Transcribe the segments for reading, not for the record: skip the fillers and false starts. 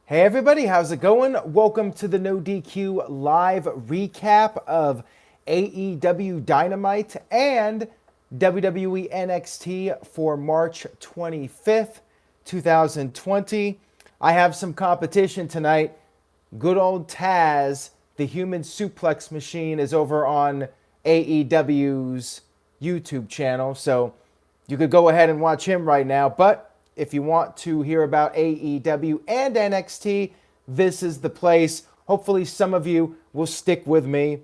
Hey everybody, how's it going? Welcome to the No DQ live recap of AEW Dynamite and WWE NXT for March 25th, 2020. I have some competition tonight. Good old Taz, the human suplex machine, is over on AEW's YouTube channel, so you could go ahead and watch him right now. But if you want to hear about AEW and NXT, this is the place. Hopefully some of you will stick with me.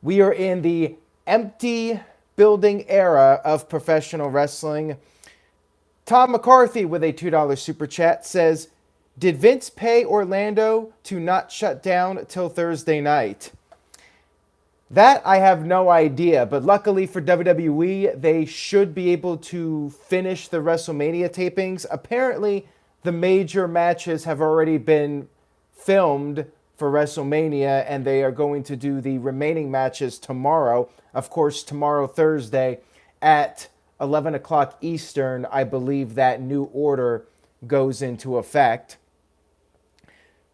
We are in the empty building era of professional wrestling. Tom McCarthy with a $2 super chat says, did Vince pay Orlando to not shut down till Thursday night? That I have no idea, but luckily for WWE, they should be able to finish the WrestleMania tapings. Apparently, the major matches have already been filmed for WrestleMania, and they are going to do the remaining matches tomorrow. Of course, tomorrow, Thursday, at 11 o'clock Eastern, I believe that new order goes into effect.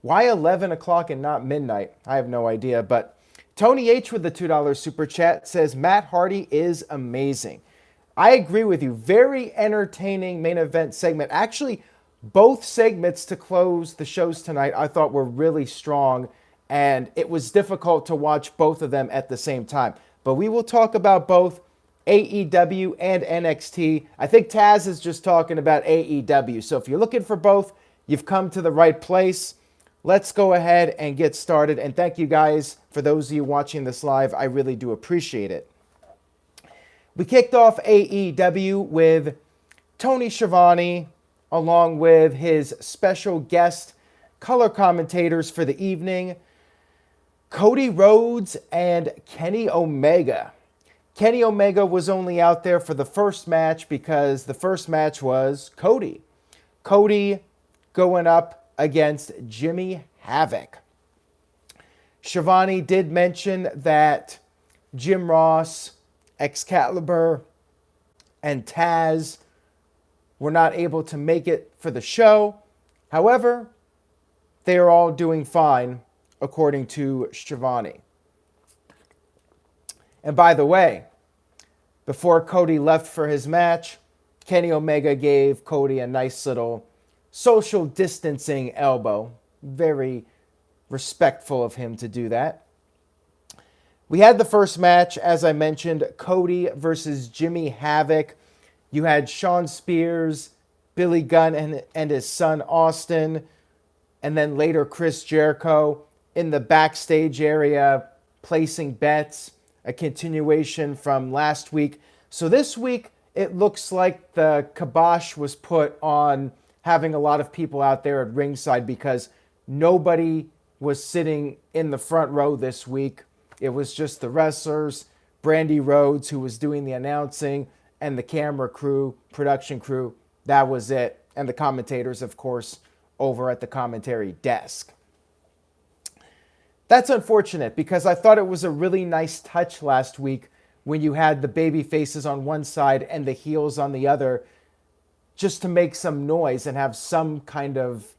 Why 11 o'clock and not midnight? I have no idea, but Tony H with the $2 super chat says, Matt Hardy is amazing. I agree with you. Very entertaining main event segment. Actually, both segments to close the shows tonight I thought were really strong, and it was difficult to watch both of them at the same time. But we will talk about both AEW and NXT. I think Taz is just talking about AEW. So if you're looking for both, you've come to the right place. Let's go ahead and get started. And thank you guys for those of you watching this live. I really do appreciate it. We kicked off AEW with Tony Schiavone along with his special guest color commentators for the evening, Cody Rhodes and Kenny Omega. Kenny Omega was only out there for the first match because the first match was Cody. Cody going up against Jimmy Havoc. Schiavone did mention that Jim Ross, Excalibur, and Taz were not able to make it for the show. However, they are all doing fine, according to Schiavone. And by the way, before Cody left for his match, Kenny Omega gave Cody a nice little social distancing elbow. Very respectful of him to do that. We had the first match, as I mentioned, Cody versus Jimmy Havoc. You had Shawn Spears, Billy Gunn, and his son Austin, and then later Chris Jericho in the backstage area placing bets, a continuation from last week. So this week, it looks like the kibosh was put on having a lot of people out there at ringside because nobody was sitting in the front row this week. It was just the wrestlers, Brandy Rhodes, who was doing the announcing, and the camera crew, production crew. That was it. And the commentators, of course, over at the commentary desk. That's unfortunate because I thought it was a really nice touch last week when you had the baby faces on one side and the heels on the other, just to make some noise and have some kind of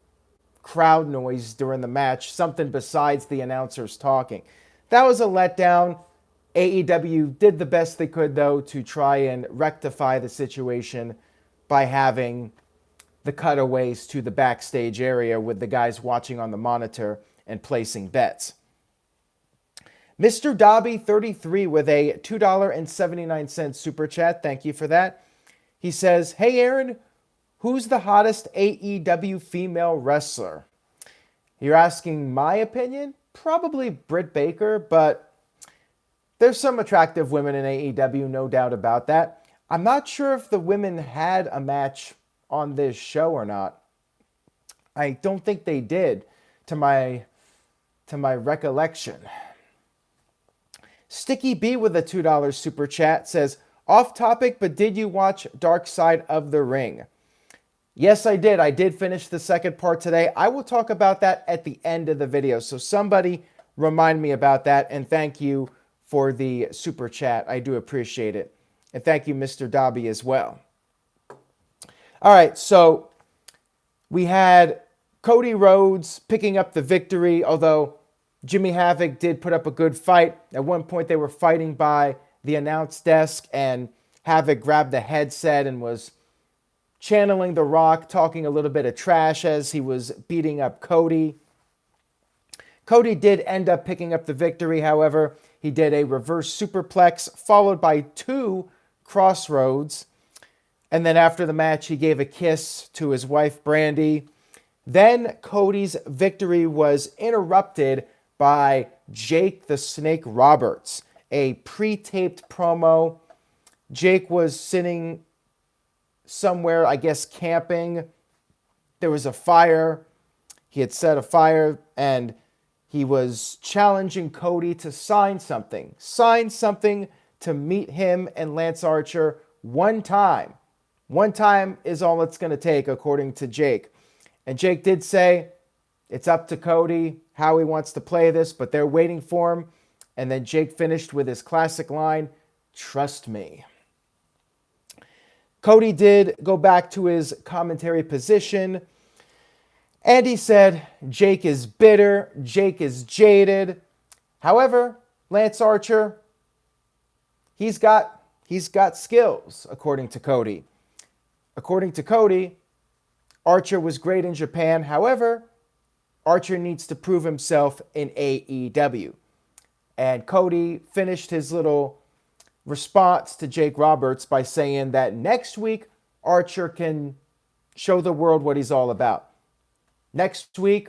crowd noise during the match, something besides the announcers talking. That was a letdown. AEW did the best they could, though, to try and rectify the situation by having the cutaways to the backstage area with the guys watching on the monitor and placing bets. Mr. Darby 33 with a $2.79 super chat. Thank you for that. He says, hey, Aaron, who's the hottest AEW female wrestler? You're asking my opinion? Probably Britt Baker, but there's some attractive women in AEW, no doubt about that. I'm not sure if the women had a match on this show or not. I don't think they did, to my recollection. Sticky B with a $2 super chat says, off topic, but did you watch Dark Side of the Ring? Yes, I did. I did finish the second part today. I will talk about that at the end of the video. So somebody remind me about that. And thank you for the super chat. I do appreciate it. And thank you, Mr. Darby, as well. All right, so we had Cody Rhodes picking up the victory, although Jimmy Havoc did put up a good fight. At one point, they were fighting by the announce desk, and Havoc grabbed the headset and was channeling The Rock, talking a little bit of trash as he was beating up Cody. Cody did end up picking up the victory, however. He did a reverse superplex, followed by 2 crossroads. And then after the match, he gave a kiss to his wife, Brandy. Then Cody's victory was interrupted by Jake the Snake Roberts, a pre-taped promo. Jake was sitting somewhere, I guess, camping. There was a fire. He had set a fire, and he was challenging Cody to sign something. Sign something to meet him and Lance Archer one time. One time is all it's going to take, according to Jake. And Jake did say it's up to Cody how he wants to play this, but they're waiting for him. And then Jake finished with his classic line, "Trust me." Cody did go back to his commentary position, and he said Jake is bitter, Jake is jaded. However, Lance Archer, he's got skills, according to Cody. According to Cody, Archer was great in Japan. However, Archer needs to prove himself in AEW. And Cody finished his little response to Jake Roberts by saying that next week, Archer can show the world what he's all about. Next week,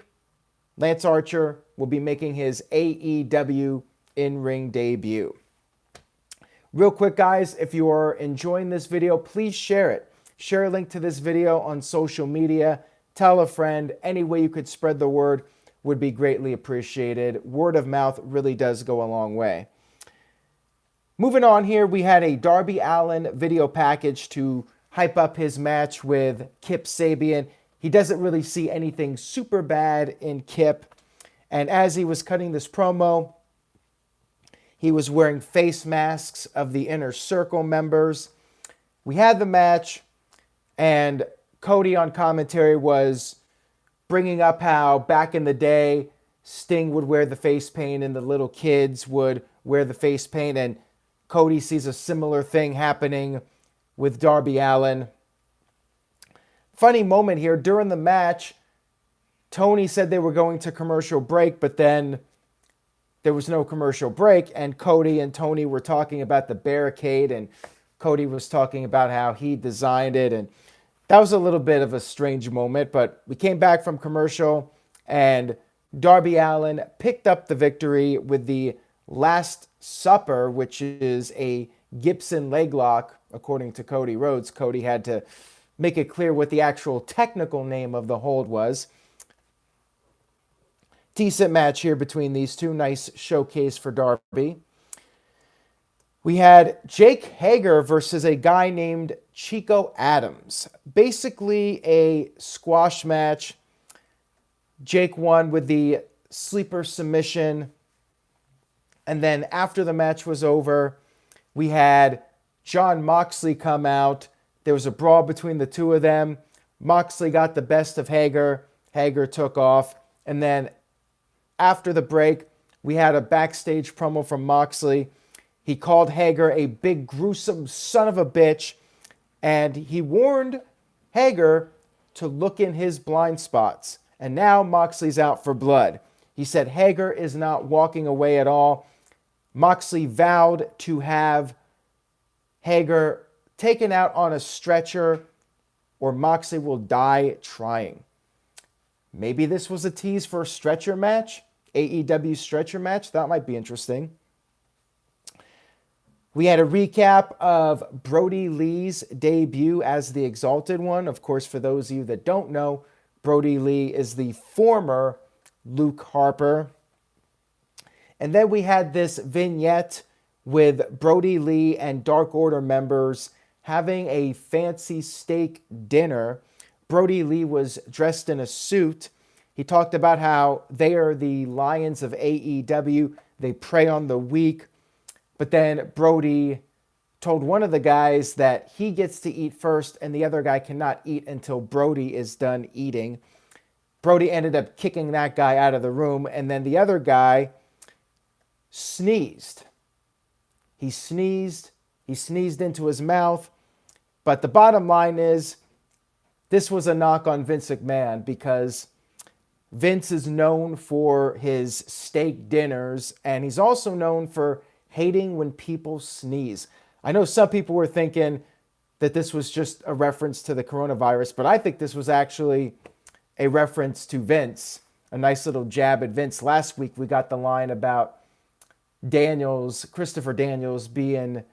Lance Archer will be making his AEW in-ring debut. Real quick, guys, if you are enjoying this video, please share it. Share a link to this video on social media. Tell a friend. Any way you could spread the word would be greatly appreciated. Word of mouth really does go a long way. Moving on here, we had a Darby Allin video package to hype up his match with Kip Sabian. He doesn't really see anything super bad in Kip. And as he was cutting this promo, he was wearing face masks of the Inner Circle members. We had the match, and Cody on commentary was bringing up how back in the day, Sting would wear the face paint and the little kids would wear the face paint, and Cody sees a similar thing happening with Darby Allin. Funny moment here, during the match, Tony said they were going to commercial break, but then there was no commercial break, and Cody and Tony were talking about the barricade, and Cody was talking about how he designed it, and that was a little bit of a strange moment, but we came back from commercial, and Darby Allin picked up the victory with the Last Supper, which is a Gibson leg lock, according to Cody Rhodes. Cody had to make it clear what the actual technical name of the hold was. Decent match here between these two. Nice showcase for Darby. We had Jake Hager versus a guy named Chico Adams. Basically a squash match. Jake won with the sleeper submission. And then after the match was over, we had Jon Moxley come out. There was a brawl between the two of them. Moxley got the best of Hager. Hager took off. And then after the break, we had a backstage promo from Moxley. He called Hager a big, gruesome son of a bitch. And he warned Hager to look in his blind spots. And now Moxley's out for blood. He said Hager is not walking away at all. Moxley vowed to have Hager taken out on a stretcher, or Moxley will die trying. Maybe this was a tease for a stretcher match, AEW stretcher match. That might be interesting. We had a recap of Brody Lee's debut as the Exalted One. Of course, for those of you that don't know, Brody Lee is the former Luke Harper. And then we had this vignette with Brody Lee and Dark Order members having a fancy steak dinner. Brody Lee was dressed in a suit. He talked about how they are the lions of AEW. They prey on the weak. But then Brody told one of the guys that he gets to eat first and the other guy cannot eat until Brody is done eating. Brody ended up kicking that guy out of the room, and then the other guy sneezed. He sneezed into his mouth. But the bottom line is, this was a knock on Vince McMahon, because Vince is known for his steak dinners, and he's also known for hating when people sneeze. I know some people were thinking that this was just a reference to the coronavirus, but I think this was actually a reference to Vince, a nice little jab at Vince. Last week we got the line about Christopher Daniels being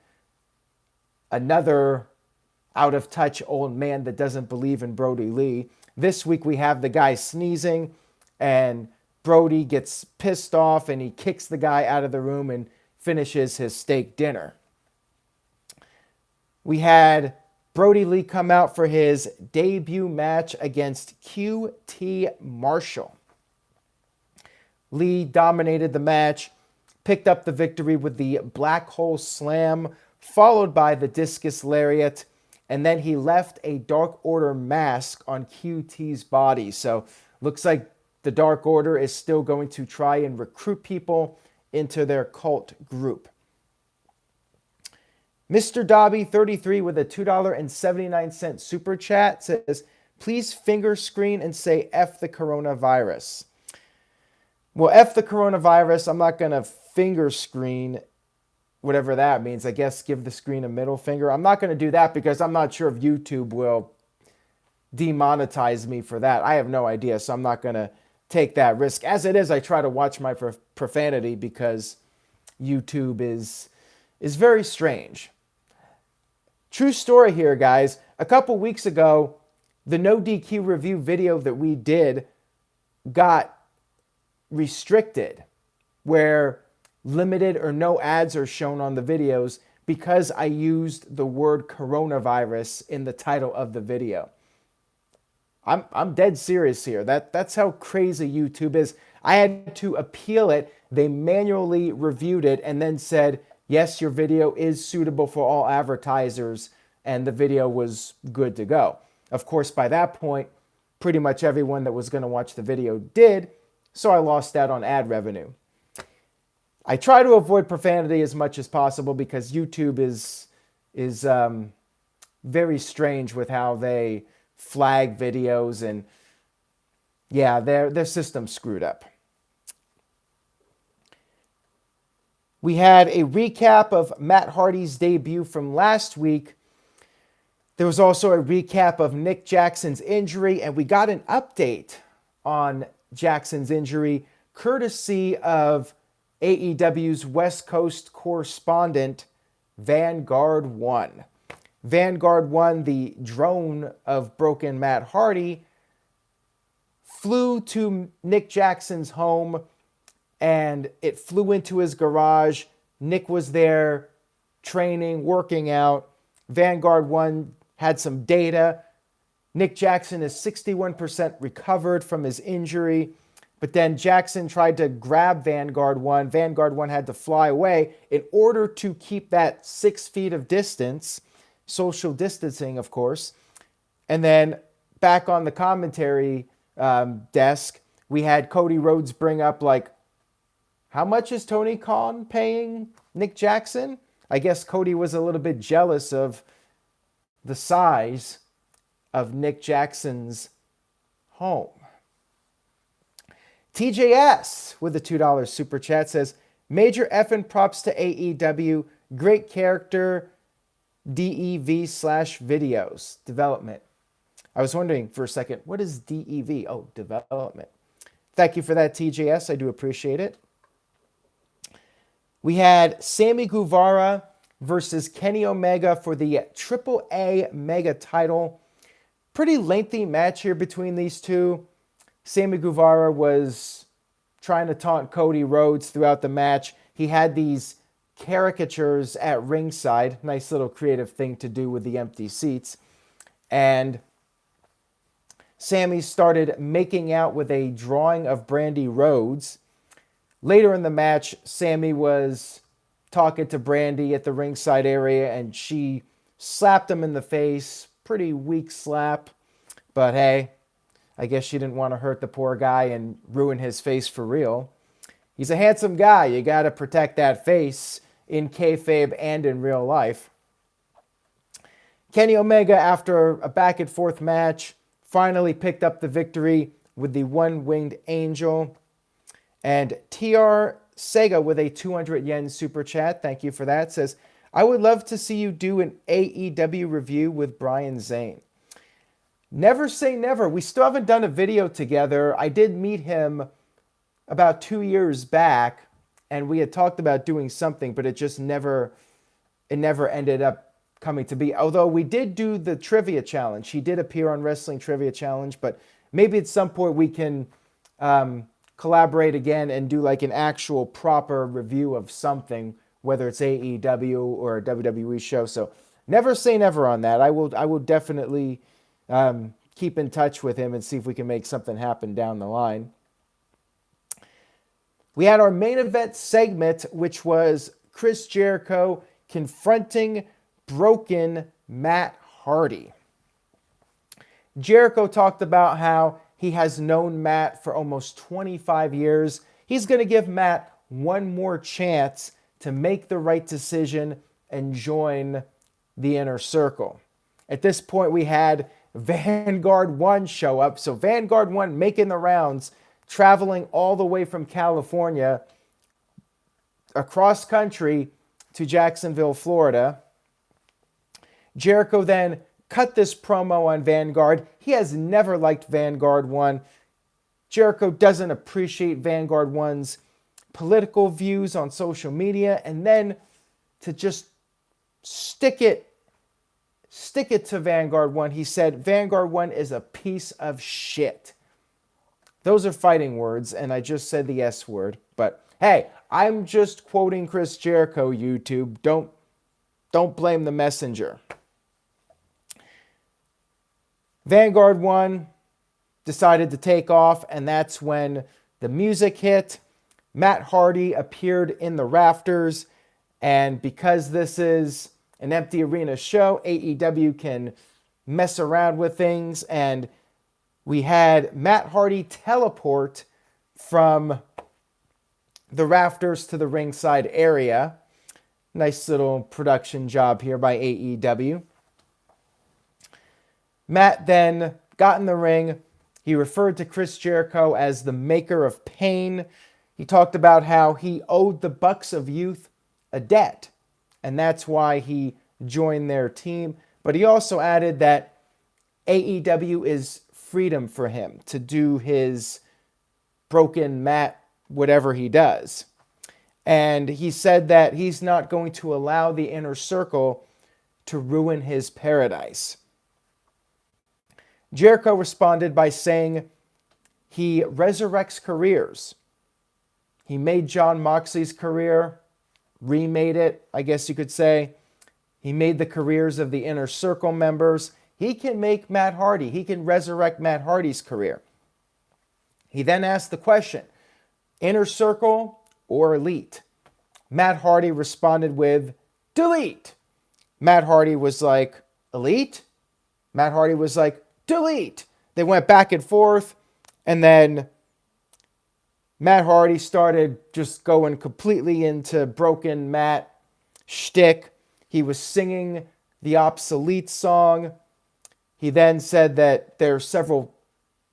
another out-of-touch old man that doesn't believe in Brody Lee. This week we have the guy sneezing, and Brody gets pissed off, and he kicks the guy out of the room and finishes his steak dinner. We had Brody Lee come out for his debut match against QT Marshall. Lee dominated the match, picked up the victory with the Black Hole Slam, followed by the Discus Lariat, and then he left a Dark Order mask on QT's body. So looks like the Dark Order is still going to try and recruit people into their cult group. Mr. Dobby 33 with a $2.79 super chat says, please finger screen and say F the coronavirus. Well, F the coronavirus, I'm not going to finger screen, whatever that means. I guess give the screen a middle finger. I'm not going to do that because I'm not sure if YouTube will demonetize me for that. I have no idea, so I'm not going to take that risk. As it is, I try to watch my profanity because YouTube is very strange. True story here, guys. A couple weeks ago, the No DQ review video that we did got restricted, where limited or no ads are shown on the videos because I used the word coronavirus in the title of the video. I'm dead serious here. That's how crazy YouTube is. I had to appeal it. They manually reviewed it and then said, yes, your video is suitable for all advertisers, and the video was good to go. Of course, by that point, pretty much everyone that was going to watch the video did, so I lost out on ad revenue. I try to avoid profanity as much as possible because YouTube is very strange with how they flag videos, and yeah, their system's screwed up. We had a recap of Matt Hardy's debut from last week. There was also a recap of Nick Jackson's injury, and we got an update on Jackson's injury courtesy of AEW's West Coast correspondent, Vanguard One. Vanguard One, the drone of broken Matt Hardy, flew to Nick Jackson's home, and it flew into his garage. Nick was there training, working out. Vanguard One had some data. Nick Jackson is 61% recovered from his injury, but then Jackson tried to grab Vanguard One. Vanguard One had to fly away in order to keep that 6 feet of distance, social distancing, of course. And then back on the commentary desk, we had Cody Rhodes bring up, like, how much is Tony Khan paying Nick Jackson? I guess Cody was a little bit jealous of the size of Nick Jackson's home. TJS with a $2 super chat says, major effing props to AEW. Great character, DEV/videos development. I was wondering for a second, what is DEV? Oh, development. Thank you for that, TJS. I do appreciate it. We had Sammy Guevara versus Kenny Omega for the AAA Mega title. Pretty lengthy match here between these two. Sammy Guevara was trying to taunt Cody Rhodes throughout the match. He had these caricatures at ringside. Nice little creative thing to do with the empty seats. And Sammy started making out with a drawing of Brandy Rhodes. Later in the match, Sammy was talking to Brandy at the ringside area, and she slapped him in the face. Pretty weak slap, but hey, I guess she didn't want to hurt the poor guy and ruin his face for real. He's a handsome guy. You got to protect that face in kayfabe and in real life. Kenny Omega, after a back-and-forth match, finally picked up the victory with the one-winged angel. And TR Sega with a 200 yen super chat, thank you for that, says, I would love to see you do an AEW review with Brian Zane. Never say never. We still haven't done a video together. I did meet him about 2 years back, and we had talked about doing something, but it never ended up coming to be. Although we did do the trivia challenge. He did appear on Wrestling Trivia Challenge, but maybe at some point we can collaborate again and do like an actual proper review of something, whether it's AEW or a WWE show. So never say never on that. I will definitely keep in touch with him and see if we can make something happen down the line. We had our main event segment, which was Chris Jericho confronting broken Matt Hardy. Jericho talked about how he has known Matt for almost 25 years. He's going to give Matt one more chance to make the right decision and join the Inner Circle. At this point, we had Vanguard 1 show up. So Vanguard 1 making the rounds, traveling all the way from California across country to Jacksonville, Florida. Jericho then cut this promo on Vanguard. He has never liked Vanguard 1. Jericho doesn't appreciate Vanguard 1's political views on social media. And then to just stick it to Vanguard 1, he said, Vanguard 1 is a piece of shit. Those are fighting words, and I just said the S word. But hey, I'm just quoting Chris Jericho, YouTube. Don't blame the messenger. Vanguard 1 decided to take off, and that's when the music hit. Matt Hardy appeared in the rafters, and because this is an empty arena show, AEW can mess around with things, and we had Matt Hardy teleport from the rafters to the ringside area. Nice little production job here by AEW. Matt then got in the ring. He referred to Chris Jericho as the maker of pain. He talked about how he owed the Bucks of Youth a debt, and that's why he joined their team. But he also added that AEW is freedom for him to do his broken Matt, whatever he does. And he said that he's not going to allow the Inner Circle to ruin his paradise. Jericho responded by saying he resurrects careers. He made Jon Moxley's career, remade it, I guess you could say. He made the careers of the Inner Circle members. He can make Matt Hardy. He can resurrect Matt Hardy's career. He then asked the question, Inner Circle or Elite? Matt Hardy responded with, delete. Matt Hardy was like, Elite? Matt Hardy was like, delete. They went back and forth, and then Matt Hardy started just going completely into broken Matt shtick. He was singing the obsolete song. He then said that there are several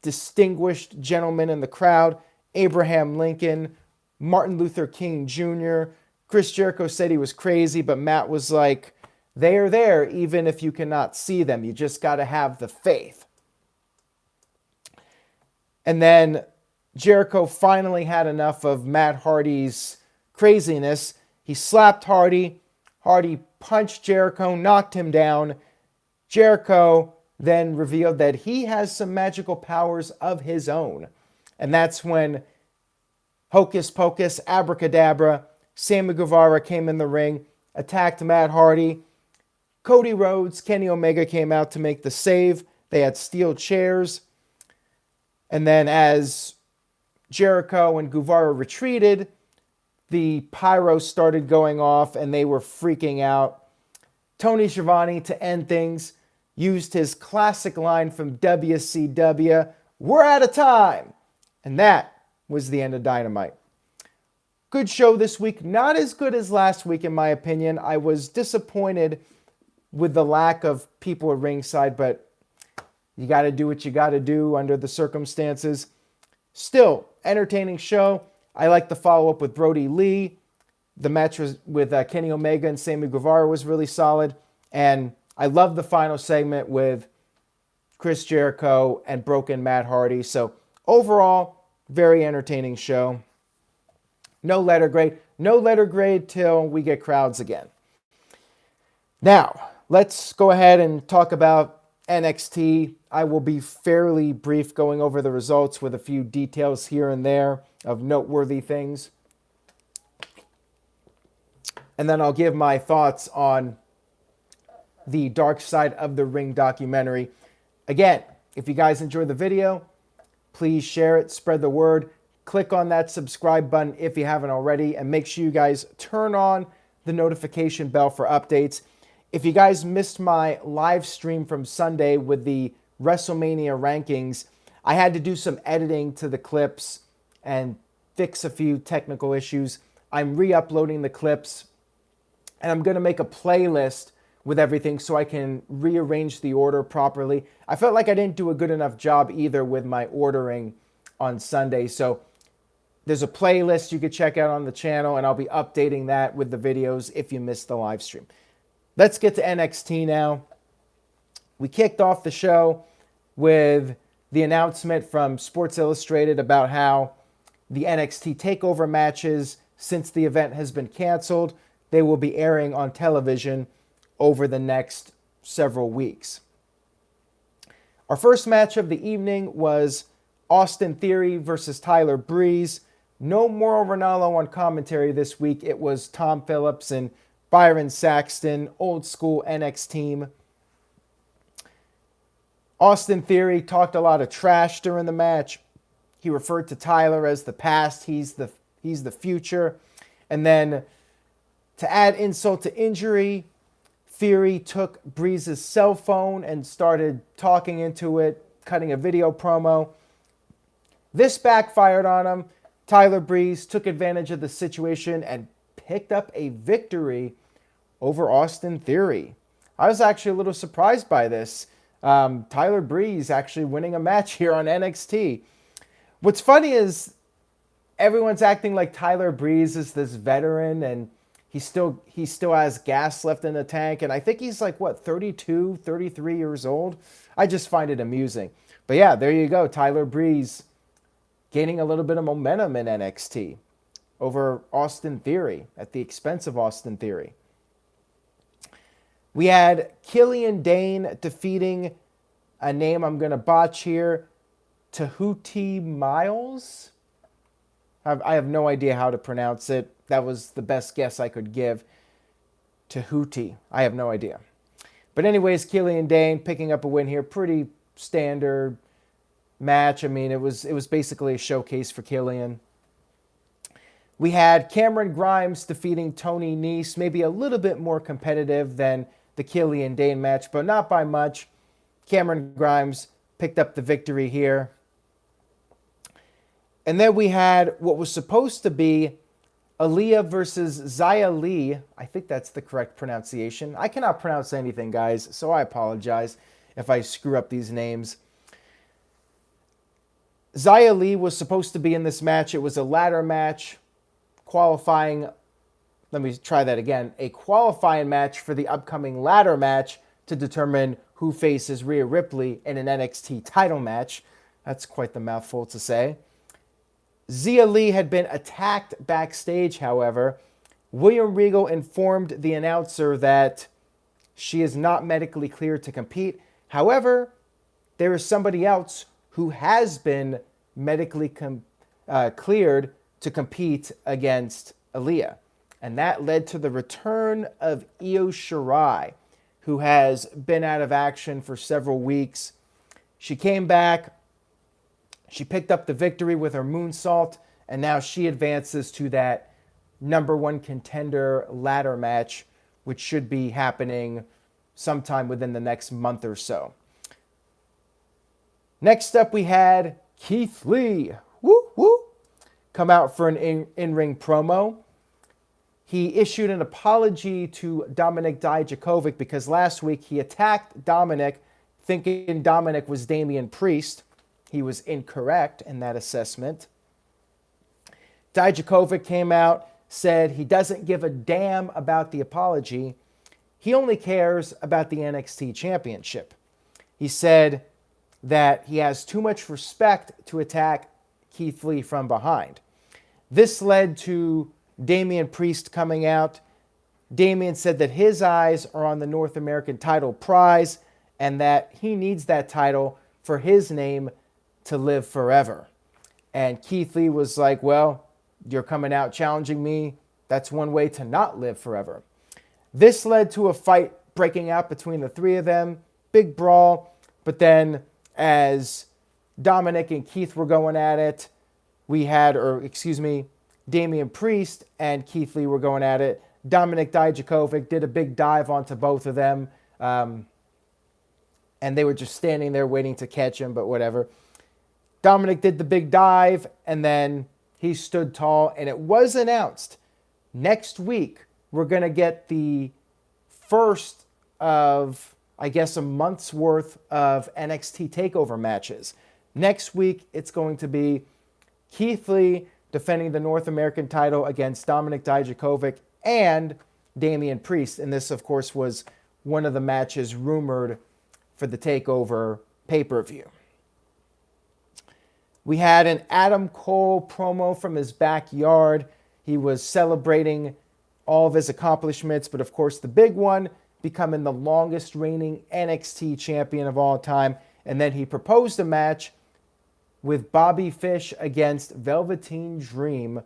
distinguished gentlemen in the crowd. Abraham Lincoln, Martin Luther King Jr. Chris Jericho said he was crazy, but Matt was like, they are there even if you cannot see them. You just got to have the faith. And then Jericho finally had enough of Matt Hardy's craziness. He slapped Hardy. Hardy punched Jericho, knocked him down. Jericho then revealed that he has some magical powers of his own. And that's when Hocus Pocus, Abracadabra, Sammy Guevara came in the ring, attacked Matt Hardy. Cody Rhodes, Kenny Omega came out to make the save. They had steel chairs. And then as Jericho and Guevara retreated, the pyro started going off and they were freaking out. Tony Schiavone, to end things, used his classic line from WCW, we're out of time. And that was the end of Dynamite. Good show this week. Not as good as last week, in my opinion. I was disappointed with the lack of people at ringside, but you got to do what you got to do under the circumstances. Still, entertaining show. I like the follow-up with Brody Lee. The match was with Kenny Omega and Sammy Guevara was really solid. And I love the final segment with Chris Jericho and Broken Matt Hardy. So overall, very entertaining show. No letter grade. No letter grade till we get crowds again. Now, let's go ahead and talk about NXT. I will be fairly brief going over the results with a few details here and there of noteworthy things. And then I'll give my thoughts on the Dark Side of the Ring documentary. Again, if you guys enjoyed the video, please share it, spread the word. Click on that subscribe button if you haven't already, and make sure you guys turn on the notification bell for updates. If you guys missed my live stream from Sunday with the WrestleMania rankings, I had to do some editing to the clips and fix a few technical issues. I'm re-uploading the clips, and I'm going to make a playlist with everything so I can rearrange the order properly. I felt like I didn't do a good enough job either with my ordering on Sunday. So there's a playlist you could check out on the channel, and I'll be updating that with the videos if you missed the live stream. Let's get to NXT now. We kicked off the show with the announcement from Sports Illustrated about how the NXT TakeOver matches, since the event has been canceled, they will be airing on television over the next several weeks. Our first match of the evening was Austin Theory versus Tyler Breeze. No Mauro Ranallo on commentary this week. It was Tom Phillips and Byron Saxton, old school NXT team. Austin Theory talked a lot of trash during the match. He referred to Tyler as the past. He's the future. And then to add insult to injury, Theory took Breeze's cell phone and started talking into it, cutting a video promo. This backfired on him. Tyler Breeze took advantage of the situation and picked up a victory over Austin Theory. I was actually a little surprised by this. Tyler Breeze actually winning a match here on NXT. What's funny is everyone's acting like Tyler Breeze is this veteran and he still has gas left in the tank. And I think he's like, 32, 33 years old? I just find it amusing. But yeah, there you go. Tyler Breeze gaining a little bit of momentum in NXT over Austin Theory at the expense of Austin Theory. We had Killian Dain defeating a name I'm going to botch here, Hootie Miles. I have no idea how to pronounce it. That was the best guess I could give. Hootie. I have no idea. But anyways, Killian Dain picking up a win here. Pretty standard match. I mean, it was basically a showcase for Killian. We had Cameron Grimes defeating Tony Nese. Maybe a little bit more competitive than the Killian Dain match, but not by much. Cameron Grimes picked up the victory here. And then we had what was supposed to be Aliyah versus Xia Li. I think that's the correct pronunciation. I cannot pronounce anything, guys, so I apologize if I screw up these names. Xia Li was supposed to be in this match. It was a ladder match, qualifying. Let me try that again. A qualifying match for the upcoming ladder match to determine who faces Rhea Ripley in an NXT title match. That's quite the mouthful to say. Xia Li had been attacked backstage, however. William Regal informed the announcer that she is not medically cleared to compete. However, there is somebody else who has been medically cleared to compete against Aliyah. And that led to the return of Io Shirai, who has been out of action for several weeks. She came back. She picked up the victory with her moonsault, and now she advances to that number one contender ladder match, which should be happening sometime within the next month or so. Next up, we had Keith Lee. Woo, woo. Come out for an in-ring promo. He issued an apology to Dominik Dijakovic because last week he attacked Dominik thinking Dominik was Damian Priest. He was incorrect in that assessment. Dijakovic came out, said he doesn't give a damn about the apology. He only cares about the NXT Championship. He said that he has too much respect to attack Keith Lee from behind. This led to Damian Priest coming out. Damian said that his eyes are on the North American title prize and that he needs that title for his name to live forever. And Keith Lee was like, well, you're coming out challenging me. That's one way to not live forever. This led to a fight breaking out between the three of them. Big brawl. But then as Dominik and Keith were going at it, Damian Priest and Keith Lee were going at it. Dominik Dijakovic did a big dive onto both of them. And they were just standing there waiting to catch him, but whatever. Dominik did the big dive, and then he stood tall, and it was announced next week we're going to get the first of, I guess, a month's worth of NXT TakeOver matches. Next week, it's going to be Keith Lee defending the North American title against Dominik Dijakovic and Damian Priest. And this, of course, was one of the matches rumored for the TakeOver pay-per-view. We had an Adam Cole promo from his backyard. He was celebrating all of his accomplishments, but of course the big one, becoming the longest reigning NXT champion of all time. And then he proposed a match with Bobby Fish against Velveteen Dream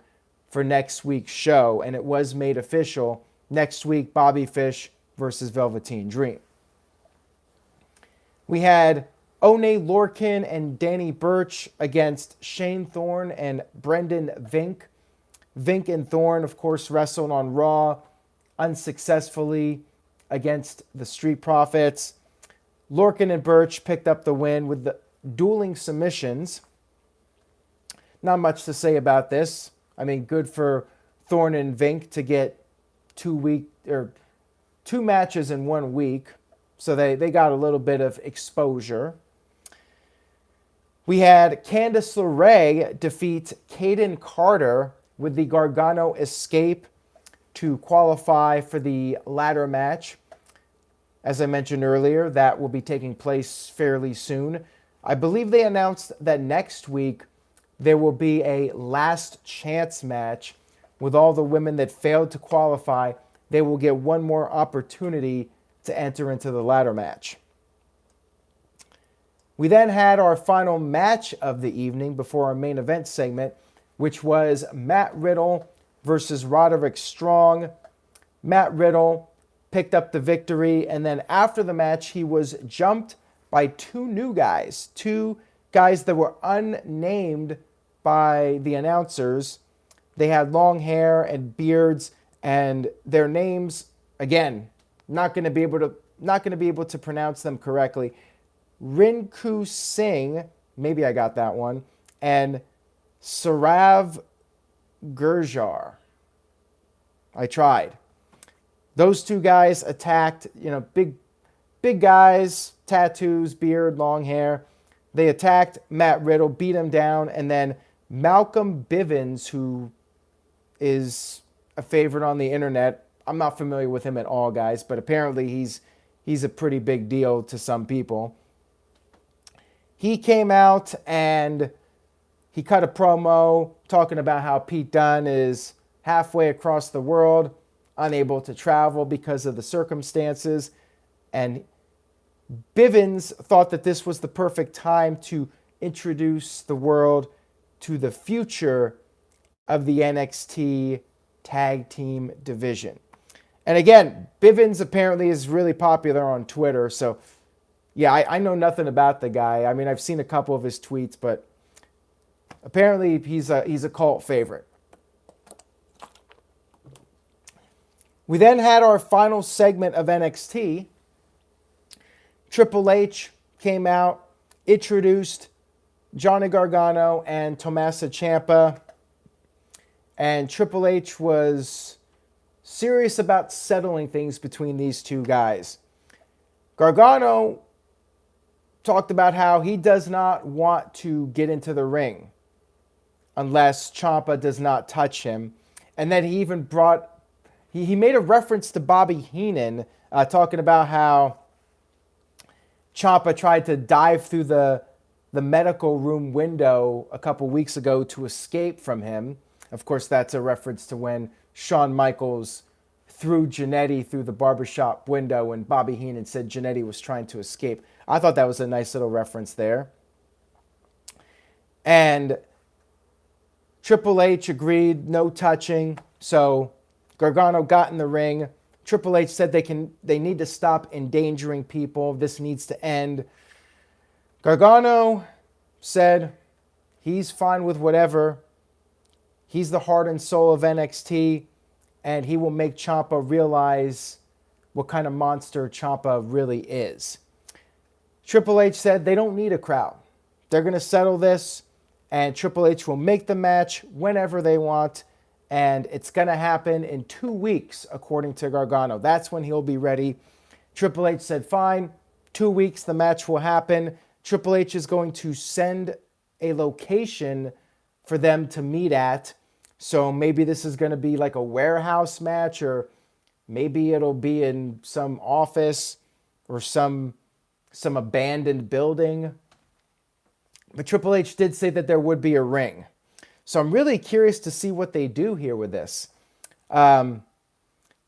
for next week's show. And it was made official next week, Bobby Fish versus Velveteen Dream. We had One Lorcan and Danny Burch against Shane Thorne and Brendan Vink. Vink and Thorne, of course, wrestled on Raw unsuccessfully against the Street Profits. Lorcan and Burch picked up the win with the dueling submissions. Not much to say about this. I mean, good for Thorne and Vink to get 2 matches in 1 week. So they got a little bit of exposure. We had Candice LeRae defeat Kayden Carter with the Gargano escape to qualify for the ladder match. As I mentioned earlier, that will be taking place fairly soon. I believe they announced that next week there will be a last chance match with all the women that failed to qualify. They will get one more opportunity to enter into the ladder match. We then had our final match of the evening before our main event segment, which was Matt Riddle versus Roderick Strong. Matt Riddle picked up the victory, and then after the match, he was jumped by two guys that were unnamed by the announcers. They had long hair and beards, and their names, again, not going to be able to pronounce them correctly. Rinku Singh, maybe I got that one, and Sarav Gurjar. I tried. Those two guys attacked, big guys, tattoos, beard, long hair. They attacked Matt Riddle, beat him down, and then Malcolm Bivens, who is a favorite on the internet. I'm not familiar with him at all, guys, but apparently he's a pretty big deal to some people. He came out and he cut a promo talking about how Pete Dunne is halfway across the world, unable to travel because of the circumstances. And Bivens thought that this was the perfect time to introduce the world to the future of the NXT tag team division. And again, Bivens apparently is really popular on Twitter. So, yeah, I know nothing about the guy. I mean, I've seen a couple of his tweets, but apparently he's a cult favorite. We then had our final segment of NXT. Triple H came out introduced Johnny Gargano and Tommaso Ciampa, and Triple H was serious about settling things between these two guys. Gargano talked about how he does not want to get into the ring unless Ciampa does not touch him. And then he even he made a reference to Bobby Heenan, talking about how Ciampa tried to dive through the medical room window a couple weeks ago to escape from him. Of course, that's a reference to when Shawn Michaels threw Jannetty through the barbershop window and Bobby Heenan said Jannetty was trying to escape. I thought that was a nice little reference there. And Triple H agreed, no touching. So Gargano got in the ring. Triple H said they need to stop endangering people. This needs to end. Gargano said he's fine with whatever. He's the heart and soul of NXT, and he will make Ciampa realize what kind of monster Ciampa really is. Triple H said they don't need a crowd. They're going to settle this, and Triple H will make the match whenever they want, and it's going to happen in 2 weeks, according to Gargano. That's when he'll be ready. Triple H said, fine, 2 weeks, the match will happen. Triple H is going to send a location for them to meet at. So maybe this is going to be like a warehouse match, or maybe it'll be in some office or some abandoned building. But Triple H did say that there would be a ring. So I'm really curious to see what they do here with this. The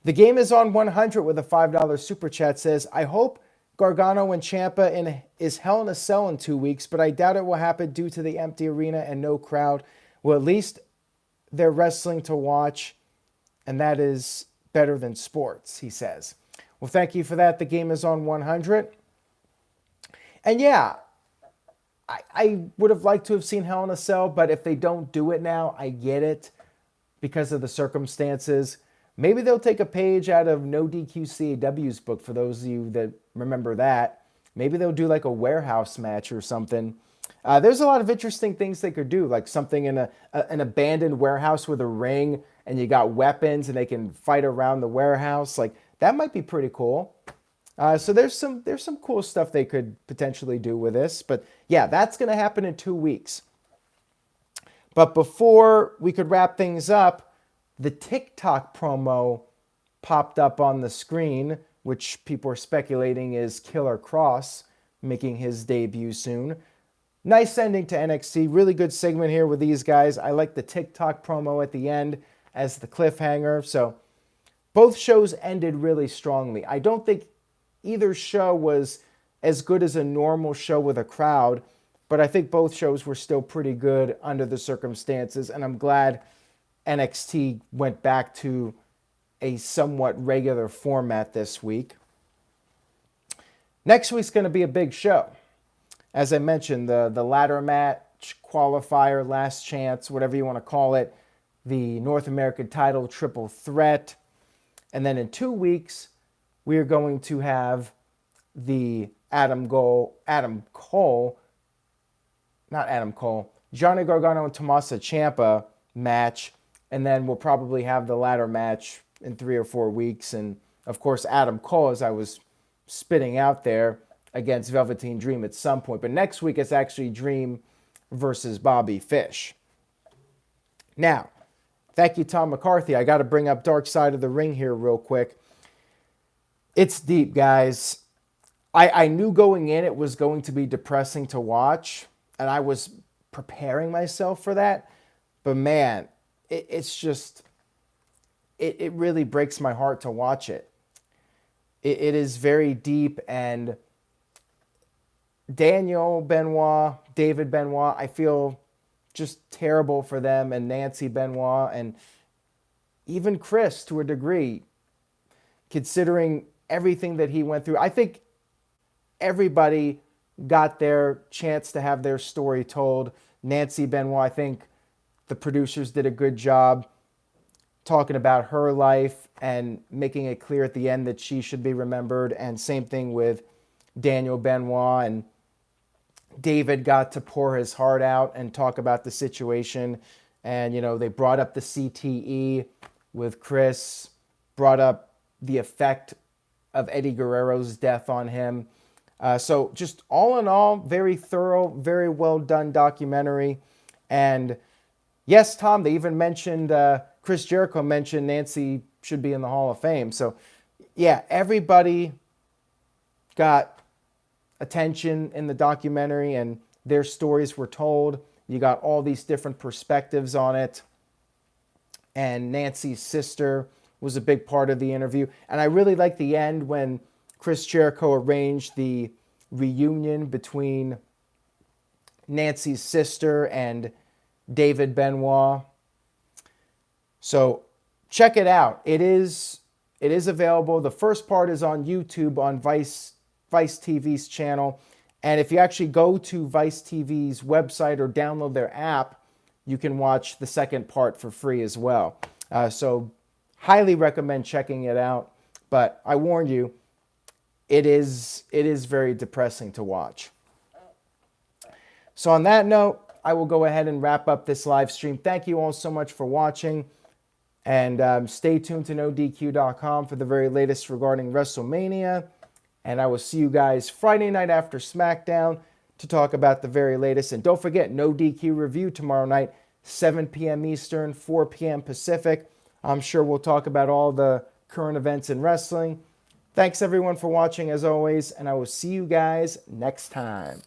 game is on 100 with a $5 super chat says, I hope Gargano and Ciampa is Hell in a Cell in 2 weeks, but I doubt it will happen due to the empty arena and no crowd. Well, at least they're wrestling to watch, and that is better than sports, he says. Well, thank you for that. The game is on 100. And yeah, I would have liked to have seen Hell in a Cell, but if they don't do it now, I get it because of the circumstances. Maybe they'll take a page out of No DQ CAW's book, for those of you that remember that. Maybe they'll do like a warehouse match or something. There's a lot of interesting things they could do, like something in an abandoned warehouse with a ring, and you got weapons, and they can fight around the warehouse. Like, that might be pretty cool. So there's some cool stuff they could potentially do with this. But yeah, that's going to happen in 2 weeks. But before we could wrap things up, the TikTok promo popped up on the screen, which people are speculating is Killer Cross making his debut soon. Nice ending to NXT. Really good segment here with these guys. I like the TikTok promo at the end as the cliffhanger. So both shows ended really strongly. I don't think either show was as good as a normal show with a crowd, but I think both shows were still pretty good under the circumstances, and I'm glad NXT went back to a somewhat regular format this week. Next week's going to be a big show. As I mentioned, the ladder match, qualifier, last chance, whatever you want to call it, the North American title triple threat. And then in 2 weeks, we are going to have the Johnny Gargano and Tommaso Ciampa match. And then we'll probably have the ladder match in 3 or 4 weeks. And of course, Adam Cole, as I was spitting out there, against Velveteen Dream at some point. But next week, it's actually Dream versus Bobby Fish. Now, thank you, Tom McCarthy. I got to bring up Dark Side of the Ring here real quick. It's deep, guys. I knew going in it was going to be depressing to watch, and I was preparing myself for that. But man, it really breaks my heart to watch it. It is very deep, and David Benoit, I feel just terrible for them, and Nancy Benoit, and even Chris to a degree, considering everything that he went through. I think everybody got their chance to have their story told. Nancy Benoit, I think the producers did a good job talking about her life and making it clear at the end that she should be remembered. And same thing with Daniel Benoit. And David got to pour his heart out and talk about the situation. And, they brought up the CTE with Chris, brought up the effect of Eddie Guerrero's death on him. So just all in all, very thorough, very well done documentary. And yes, Tom, they even mentioned, Chris Jericho mentioned Nese should be in the Hall of Fame. So yeah, everybody got attention in the documentary and their stories were told. You got all these different perspectives on it. And Nancy's sister was a big part of the interview. And I really like the end when Chris Jericho arranged the reunion between Nancy's sister and David Benoit. So check it out. It is available. The first part is on YouTube on Vice TV's channel. And if you actually go to Vice TV's website or download their app, you can watch the second part for free as well. So highly recommend checking it out. But I warn you, it is very depressing to watch. So on that note, I will go ahead and wrap up this live stream. Thank you all so much for watching. And stay tuned to NoDQ.com for the very latest regarding WrestleMania. And I will see you guys Friday night after SmackDown to talk about the very latest. And don't forget, No DQ Review tomorrow night, 7 p.m. Eastern, 4 p.m. Pacific. I'm sure we'll talk about all the current events in wrestling. Thanks everyone for watching as always, and I will see you guys next time.